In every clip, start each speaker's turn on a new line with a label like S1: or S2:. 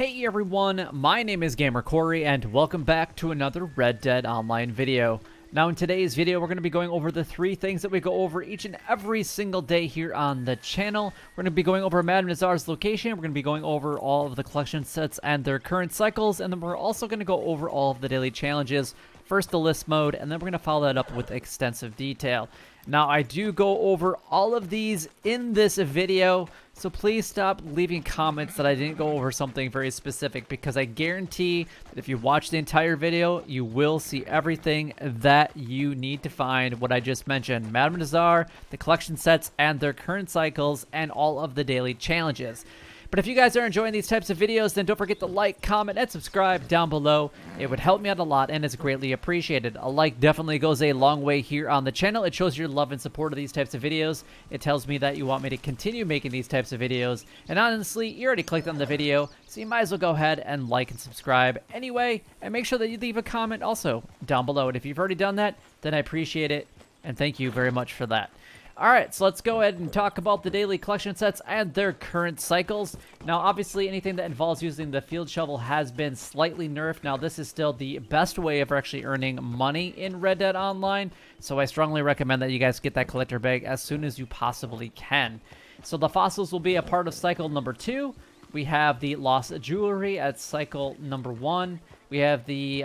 S1: Hey everyone, my name is Gamer Corey and welcome back to another Red Dead Online video. Now in today's video we're going to be going over the three things that we go over each and every single day here on the channel. We're going to be going over Madame Nazar's location, we're going to be going over all of the collection sets and their current cycles, and then we're also going to go over all of the daily challenges. First the list mode, and then we're going to follow that up with extensive detail. Now I do go over all of these in this video, so please stop leaving comments that I didn't go over something very specific, because I guarantee that if you watch the entire video, you will see everything that you need to find what I just mentioned. Madame Nazar, the collection sets and their current cycles, and all of the daily challenges. But if you guys are enjoying these types of videos, then don't forget to like, comment, and subscribe down below. It would help me out a lot, and it's greatly appreciated. A like definitely goes a long way here on the channel. It shows your love and support of these types of videos. It tells me that you want me to continue making these types of videos. And honestly, you already clicked on the video, so you might as well go ahead and like and subscribe anyway. And make sure that you leave a comment also down below. And if you've already done that, then I appreciate it, and thank you very much for that. Alright, so let's go ahead and talk about the daily collection sets and their current cycles. Now, obviously, anything that involves using the field shovel has been slightly nerfed. Now, this is still the best way of actually earning money in Red Dead Online, so I strongly recommend that you guys get that collector bag as soon as you possibly can. So the fossils will be a part of cycle number 2. We have the lost jewelry at cycle number 1. We have the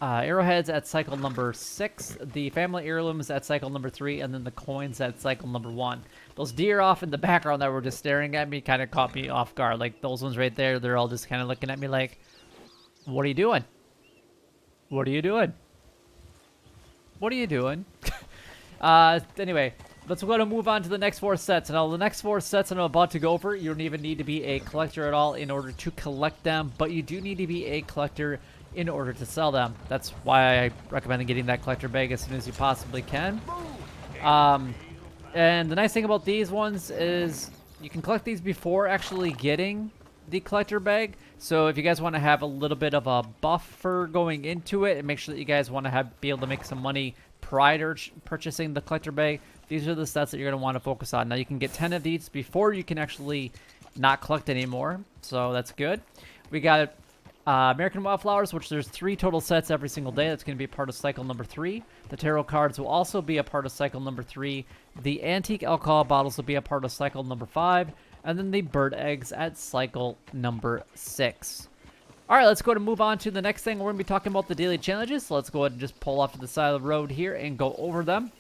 S1: arrowheads at cycle number 6, the family heirlooms at cycle number 3, and then the coins at cycle number 1. Those deer off in the background that were just staring at me kind of caught me off guard. Like those ones right there, they're all just kind of looking at me like, what are you doing? What are you doing? What are you doing? Anyway, let's go ahead and move on to the next 4 sets. Now, the next 4 sets I'm about to go over, you don't even need to be a collector at all in order to collect them, but you do need to be a collector in order to sell them. That's why I recommend getting that collector bag as soon as you possibly can. And the nice thing about these ones is you can collect these before actually getting the collector bag. So if you guys want to have a little bit of a buffer going into it and make sure that you guys want to be able to make some money prior to purchasing the collector bag, these are the sets that you're going to want to focus on. Now you can get 10 of these before you can actually not collect anymore, so that's good. We got American Wildflowers, which there's 3 total sets every single day. That's going to be a part of cycle number 3. The tarot cards will also be a part of cycle number 3. The antique alcohol bottles will be a part of cycle number 5. And then the bird eggs at cycle number 6. Alright, let's go ahead and move on to the next thing. We're going to be talking about the daily challenges. So let's go ahead and just pull off to the side of the road here and go over them.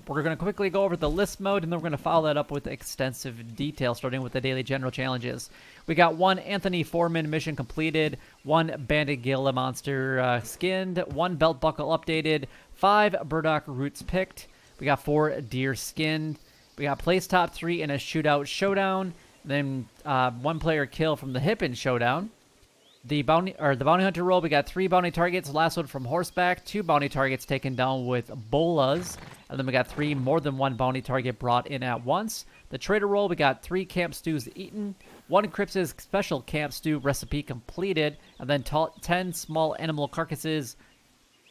S1: We're going to quickly go over the list mode, and then we're going to follow that up with extensive detail, starting with the daily general challenges. We got 1 Anthony Foreman mission completed, 1 Banded Gila monster skinned, 1 belt buckle updated, 5 burdock roots picked. We got 4 deer skinned. We got place top 3 in a shootout showdown. Then 1 player kill from the hip in showdown. The bounty hunter role, we got 3 bounty targets lassoed from horseback, 2 bounty targets taken down with bolas, and then we got 3 more than 1 bounty target brought in at once. The trader role, we got 3 camp stews eaten, 1 Cripps' special camp stew recipe completed, and then 10 small animal carcasses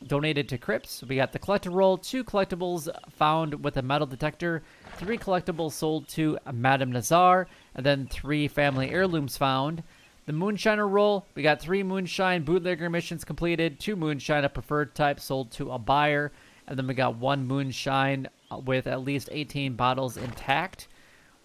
S1: donated to Cripps. We got the collector role, 2 collectibles found with a metal detector, 3 collectibles sold to Madame Nazar, and then 3 family heirlooms found. The Moonshiner role, we got 3 Moonshine bootlegger missions completed, 2 Moonshine of preferred type sold to a buyer, and then we got 1 Moonshine with at least 18 bottles intact,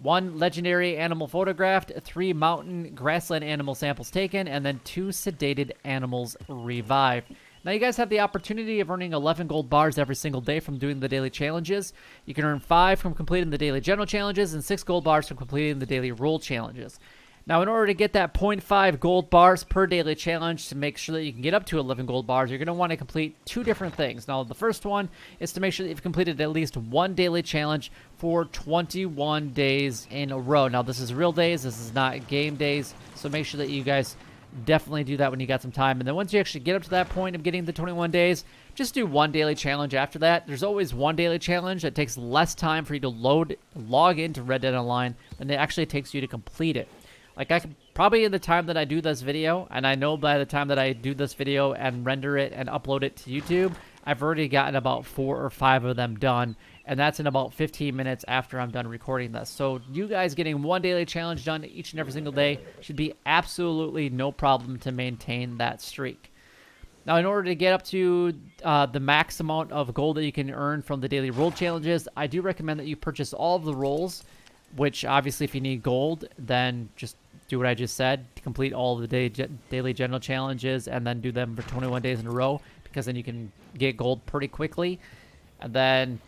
S1: 1 legendary animal photographed, 3 mountain grassland animal samples taken, and then 2 sedated animals revived. Now you guys have the opportunity of earning 11 gold bars every single day from doing the daily challenges. You can earn 5 from completing the daily general challenges and 6 gold bars from completing the daily role challenges. Now, in order to get that 0.5 gold bars per daily challenge to make sure that you can get up to 11 gold bars, you're going to want to complete 2 different things. Now, the first one is to make sure that you've completed at least 1 daily challenge for 21 days in a row. Now, this is real days. This is not game days. So make sure that you guys definitely do that when you got some time. And then once you actually get up to that point of getting the 21 days, just do 1 daily challenge after that. There's always 1 daily challenge that takes less time for you to log into Red Dead Online than it actually takes you to complete it. Like, I could probably in the time that I do this video, and I know by the time that I do this video and render it and upload it to YouTube, I've already gotten about 4 or 5 of them done, and that's in about 15 minutes after I'm done recording this. So you guys getting one daily challenge done each and every single day should be absolutely no problem to maintain that streak. Now, in order to get up to the max amount of gold that you can earn from the daily roll challenges, I do recommend that you purchase all of the rolls, which obviously if you need gold, then just do what I just said, complete all of the daily general challenges and then do them for 21 days in a row, because then you can get gold pretty quickly. And then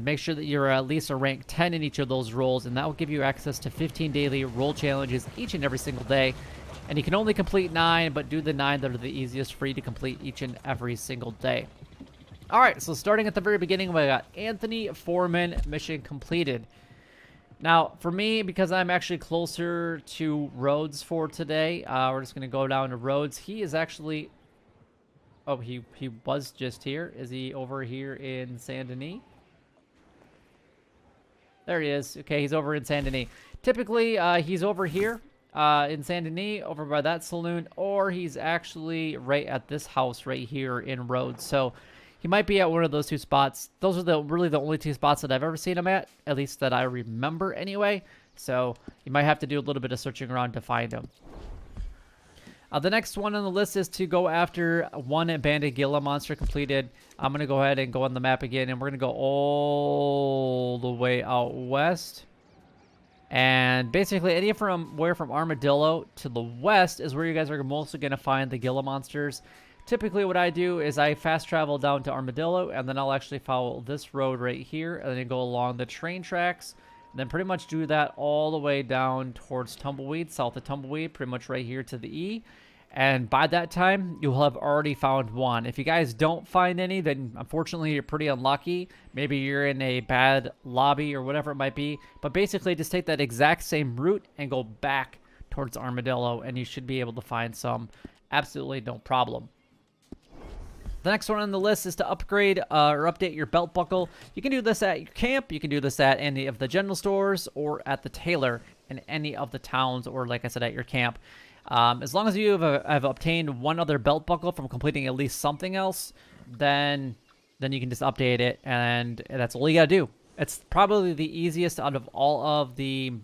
S1: make sure that you're at least a rank 10 in each of those rolls, and that will give you access to 15 daily roll challenges each and every single day. And you can only complete 9, but do the 9 that are the easiest for you to complete each and every single day. All right, so starting at the very beginning, we got Anthony Foreman mission completed. Now, for me, because I'm actually closer to Rhodes for today, we're just going to go down to Rhodes. He is actually... Oh, he was just here. Is he over here in Saint Denis? There he is. Okay, he's over in Saint Denis. Typically, he's over here in Saint Denis, over by that saloon, or he's actually right at this house right here in Rhodes. So he might be at one of those two spots. Those are really the only two spots that I've ever seen him at least that I remember anyway. So you might have to do a little bit of searching around to find him. The next one on the list is to go after one banded Gila monster completed. I'm going to go ahead and go on the map again, and we're going to go all the way out west. And basically anywhere from Armadillo to the west is where you guys are mostly going to find the Gila monsters. Typically what I do is I fast travel down to Armadillo, and then I'll actually follow this road right here, and then go along the train tracks. And then pretty much do that all the way down towards Tumbleweed, south of Tumbleweed, pretty much right here to the E. And by that time, you'll have already found one. If you guys don't find any, then unfortunately you're pretty unlucky. Maybe you're in a bad lobby or whatever it might be. But basically just take that exact same route and go back towards Armadillo, and you should be able to find some. Absolutely no problem. The next one on the list is to upgrade or update your belt buckle. You can do this at your camp. You can do this at any of the general stores or at the tailor in any of the towns, or like I said, at your camp. As long as you have obtained one other belt buckle from completing at least something else, then you can just update it, and that's all you gotta do. It's probably the easiest out of all of the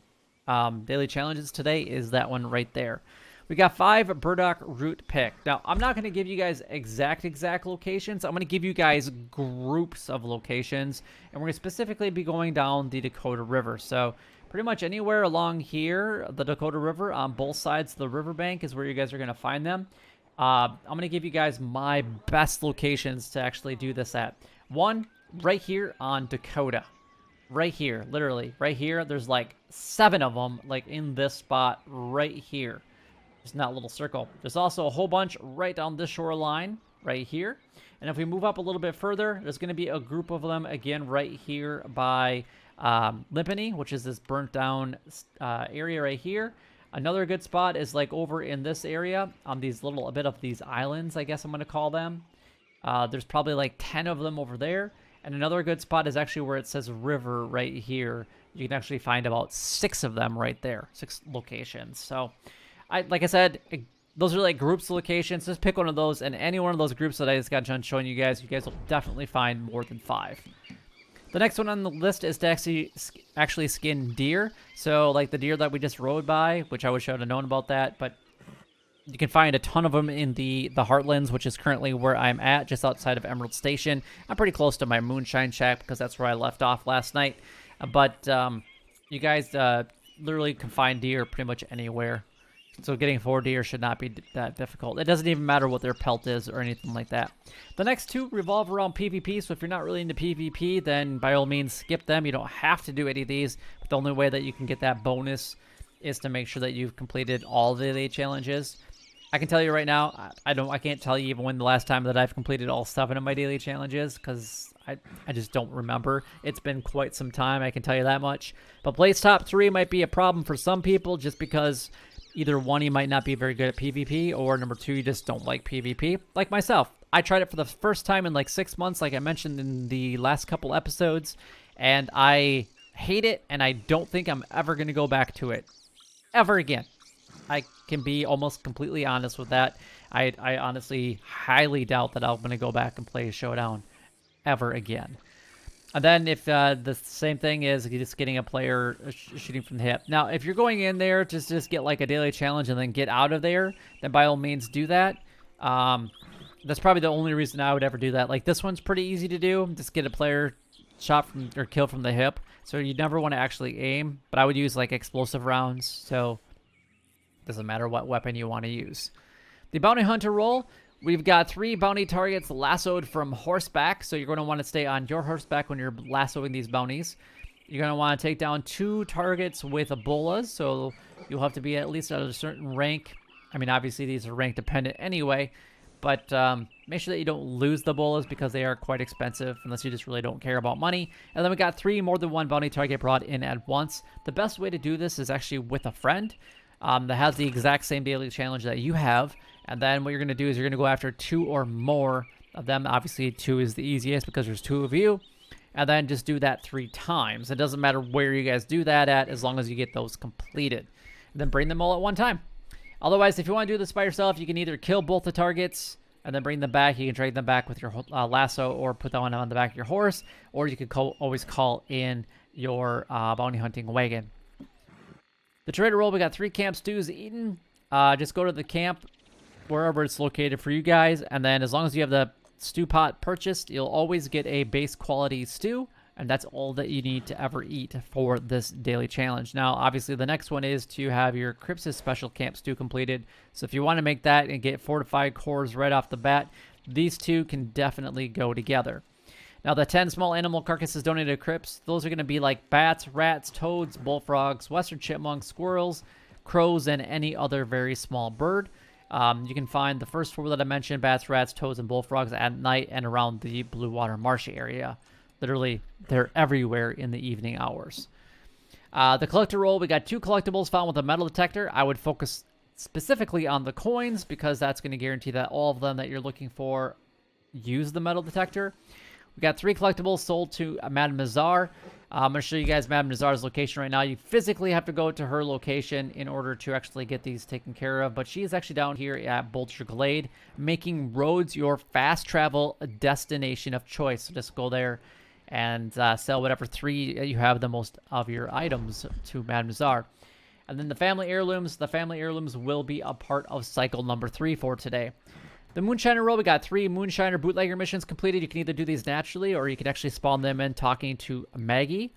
S1: daily challenges today is that one right there. We got 5 burdock root pick. Now, I'm not going to give you guys exact locations. I'm going to give you guys groups of locations, and we're going to specifically be going down the Dakota River. So pretty much anywhere along here, the Dakota River, on both sides of the riverbank is where you guys are going to find them. I'm going to give you guys my best locations to actually do this at. One, right here on Dakota. Right here, literally, right here. There's like 7 of them, like in this spot right here. Just in that little circle. There's also a whole bunch right down this shoreline, right here. And if we move up a little bit further, there's going to be a group of them again right here by Limpany, which is this burnt down area right here. Another good spot is like over in this area on these a bit of these islands, I guess I'm going to call them. There's probably like 10 of them over there. And another good spot is actually where it says river right here. You can actually find about 6 of them right there, 6 locations. So like I said, those are like groups of locations. Just pick one of those, and any one of those groups that I just got done showing you guys will definitely find more than 5. The next one on the list is to actually skin deer. So like the deer that we just rode by, which I wish I would have known about that, but you can find a ton of them in the Heartlands, which is currently where I'm at, just outside of Emerald Station. I'm pretty close to my Moonshine Shack because that's where I left off last night. But you guys literally can find deer pretty much anywhere. So getting 4 deer should not be that difficult. It doesn't even matter what their pelt is or anything like that. The next 2 revolve around PvP, so if you're not really into PvP, then by all means skip them. You don't have to do any of these, but the only way that you can get that bonus is to make sure that you've completed all the daily challenges. I can tell you right now, I can't tell you even when the last time that I've completed all 7 of my daily challenges, because I just don't remember. It's been quite some time, I can tell you that much. But place top 3 might be a problem for some people, just because either 1, you might not be very good at PvP, or number 2, you just don't like PvP. Like myself, I tried it for the first time in like 6 months, like I mentioned in the last couple episodes, and I hate it, and I don't think I'm ever going to go back to it ever again. I can be almost completely honest with that. I honestly highly doubt that I'm going to go back and play Showdown ever again. And then if the same thing is just getting a player shooting from the hip. Now, if you're going in there to just get like a daily challenge and then get out of there, then by all means do that. That's probably the only reason I would ever do that. Like this one's pretty easy to do. Just get a player shot from or kill from the hip. So you never want to actually aim. But I would use like explosive rounds. So it doesn't matter what weapon you want to use. The bounty hunter role. We've got 3 bounty targets lassoed from horseback, so you're going to want to stay on your horseback when you're lassoing these bounties. You're going to want to take down 2 targets with Ebolas, so you'll have to be at least at a certain rank. I mean, obviously these are rank dependent anyway, but make sure that you don't lose the Ebolas because they are quite expensive unless you just really don't care about money. And then we got 3 more than 1 bounty target brought in at once. The best way to do this is actually with a friend that has the exact same daily challenge that you have. And then what you're going to do is you're going to go after 2 or more of them. Obviously, 2 is the easiest because there's 2 of you. And then just do that 3 times. It doesn't matter where you guys do that at as long as you get those completed. And then bring them all at one time. Otherwise, if you want to do this by yourself, you can either kill both the targets and then bring them back. You can drag them back with your lasso or put that one on the back of your horse. Or you could always call in your bounty hunting wagon. The trader role, we got 3 camp stews eaten. Just go to the camp wherever it's located for you guys, and then as long as you have the stew pot purchased, you'll always get a base quality stew, and that's all that you need to ever eat for this daily challenge. Now, obviously, the next one is to have your Cripps' special camp stew completed, so if you want to make that and get fortified cores right off the bat, these 2 can definitely go together. Now, the 10 small animal carcasses donated to Cripps, those are going to be like bats, rats, toads, bullfrogs, western chipmunks, squirrels, crows, and any other very small bird. You can find the first 4 that I mentioned, bats, rats, toads, and bullfrogs at night and around the Blue Water Marshy area. Literally, they're everywhere in the evening hours. The collector role, we got 2 collectibles found with a metal detector. I would focus specifically on the coins because that's going to guarantee that all of them that you're looking for use the metal detector. We got 3 collectibles sold to Madame Nazar. I'm going to show you guys Madame Nazar's location right now. You physically have to go to her location in order to actually get these taken care of. But she is actually down here at Bolter Glade, making Rhodes your fast travel destination of choice. So just go there and sell whatever 3 you have the most of your items to Madame Nazar. And then the family heirlooms. The family heirlooms will be a part of cycle number 3 for today. The Moonshiner role, we got 3 Moonshiner bootlegger missions completed. You can either do these naturally or you can actually spawn them in talking to Maggie.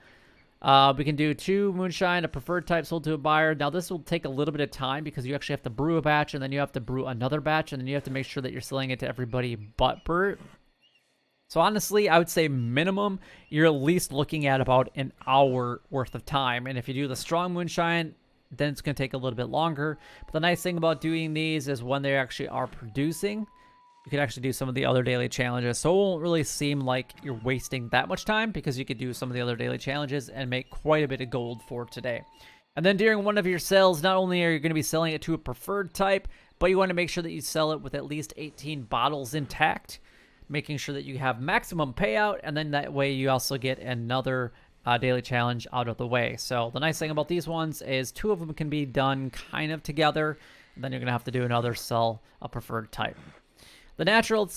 S1: We can do 2 Moonshine, a preferred type sold to a buyer. Now, this will take a little bit of time because you actually have to brew a batch and then you have to brew another batch and then you have to make sure that you're selling it to everybody but Bert. So, honestly, I would say minimum, you're at least looking at about an hour worth of time. And if you do the strong Moonshine, then it's going to take a little bit longer. But the nice thing about doing these is when they actually are producing, you can actually do some of the other daily challenges. So it won't really seem like you're wasting that much time because you could do some of the other daily challenges and make quite a bit of gold for today. And then during one of your sales, not only are you going to be selling it to a preferred type, but you want to make sure that you sell it with at least 18 bottles intact, making sure that you have maximum payout. And then that way you also get another daily challenge out of the way. So the nice thing about these ones is 2 of them can be done kind of together. And then you're going to have to do another sell a preferred type. The natural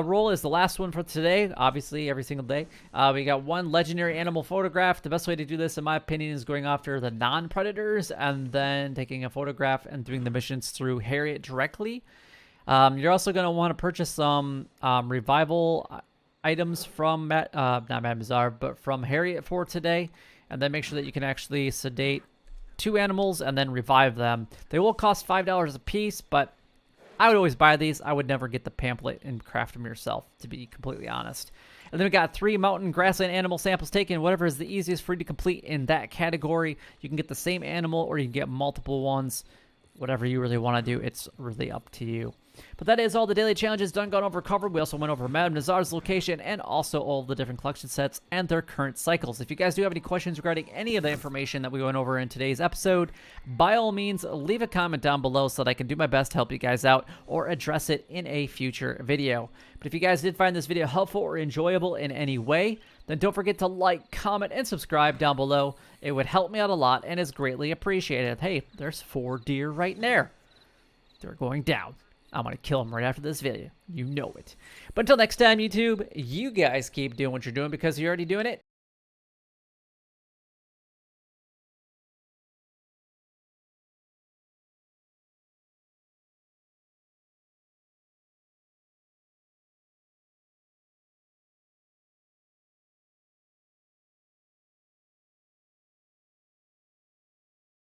S1: role is the last one for today, obviously every single day. We got 1 legendary animal photograph. The best way to do this, in my opinion, is going after the non-predators and then taking a photograph and doing the missions through Harriet directly. You're also going to want to purchase some revival items from, not Madame Nazar, but from Harriet for today. And then make sure that you can actually sedate 2 animals and then revive them. They will cost $5 a piece, but I would always buy these. I would never get the pamphlet and craft them yourself, to be completely honest. And then we got 3 mountain grassland animal samples taken. Whatever is the easiest for you to complete in that category. You can get the same animal or you can get multiple ones. Whatever you really want to do, it's really up to you. But that is all the daily challenges done, gone over, covered. We also went over Madame Nazar's location and also all the different collection sets and their current cycles. If you guys do have any questions regarding any of the information that we went over in today's episode, by all means, leave a comment down below so that I can do my best to help you guys out or address it in a future video. But if you guys did find this video helpful or enjoyable in any way, then don't forget to like, comment, and subscribe down below. It would help me out a lot and is greatly appreciated. Hey, there's 4 deer right there. They're going down. I'm going to kill him right after this video. You know it. But until next time, YouTube, you guys keep doing what you're doing because you're already doing it.